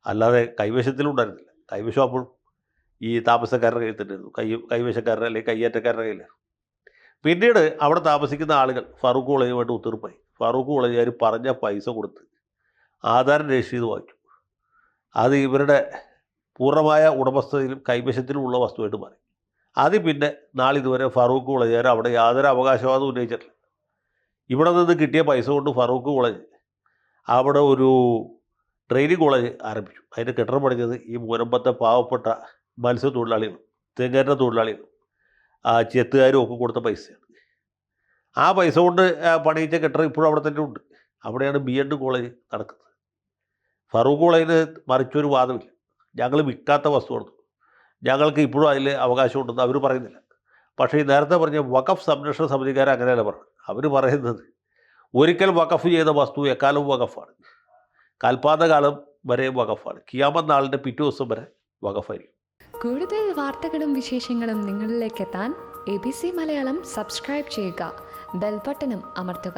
അല്ലാതെ കൈവശത്തിലുണ്ടായിരുന്നില്ല. കൈവശം അപ്പോഴും ഈ താമസക്കാരുടെ കയ്യിൽ തന്നെയായിരുന്നു. കൈവശക്കാരുടെ അല്ലെങ്കിൽ കയ്യേറ്റക്കാരുടെ കയ്യിലായിരുന്നു. പിന്നീട് അവിടെ താമസിക്കുന്ന ആളുകൾ ഫാറൂഖ് കോളേജുമായിട്ട് ഒത്തീർപ്പായി. ഫാറൂഖ് കോളേജുകാർ പറഞ്ഞ പൈസ കൊടുത്ത് ആധാരം രജിസ്റ്റർ ചെയ്ത് വാങ്ങിച്ചു. അത് ഇവരുടെ പൂർണ്ണമായ ഉടമസ്ഥതയിലും കൈവശത്തിലുമുള്ള വസ്തുവായിട്ട് മാറി. അത് പിന്നെ നാളിതുവരെ ഫാറൂഖ് കോളേജുകാർ അവിടെ യാതൊരു അവകാശവാദവും ഉന്നയിച്ചിട്ടില്ല. ഇവിടെ നിന്ന് കിട്ടിയ പൈസ കൊണ്ട് ഫാറൂഖ് കോളേജ് അവിടെ ഒരു ട്രെയിനിങ് കോളേജ് ആരംഭിച്ചു. അതിൻ്റെ കെട്ടിടം പണിഞ്ഞത് ഈ മുനമ്പത്തെ പാവപ്പെട്ട മത്സ്യത്തൊഴിലാളികളും തെങ്ങേറ്റ തൊഴിലാളികളും ചെത്തുകാരും ഒക്കെ കൊടുത്ത പൈസയാണ്. ആ പൈസ കൊണ്ട് പണിയിച്ച കെട്ടിടം ഇപ്പോഴും അവിടെ തന്നെ ഉണ്ട്. അവിടെയാണ് B.Ed കോളേജ് നടക്കുന്നത്. ഫാറൂഖ് കോളേജിന് മറിച്ചൊരു വാദമില്ല. ഞങ്ങൾ വിൽക്കാത്ത വസ്തുവാണ്, ഞങ്ങൾക്ക് ഇപ്പോഴും അതിൽ അവകാശമുണ്ടെന്ന് അവർ പറയുന്നില്ല. പക്ഷേ ഈ നേരത്തെ പറഞ്ഞ വഖഫ് സംരക്ഷണ സമിതിക്കാർ അങ്ങനെയല്ല പറഞ്ഞത്. അവർ പറയുന്നത് ഒരിക്കൽ വഖഫ് ചെയ്ത വസ്തു എക്കാലവും വഖഫാണ്, കാൽപാദകാലം വരെയും വഖഫാണ്, ഖിയാമത്ത് നാളിൻ്റെ പിറ്റേ ദിവസം വരെ വഖഫായിരിക്കും. കൂടുതൽ വാർത്തകളും വിശേഷങ്ങളും നിങ്ങളിലേക്ക് എത്താൻ ABC മലയാളം സബ്സ്ക്രൈബ് ചെയ്യുക, ബെൽബട്ടനും അമർത്തുക.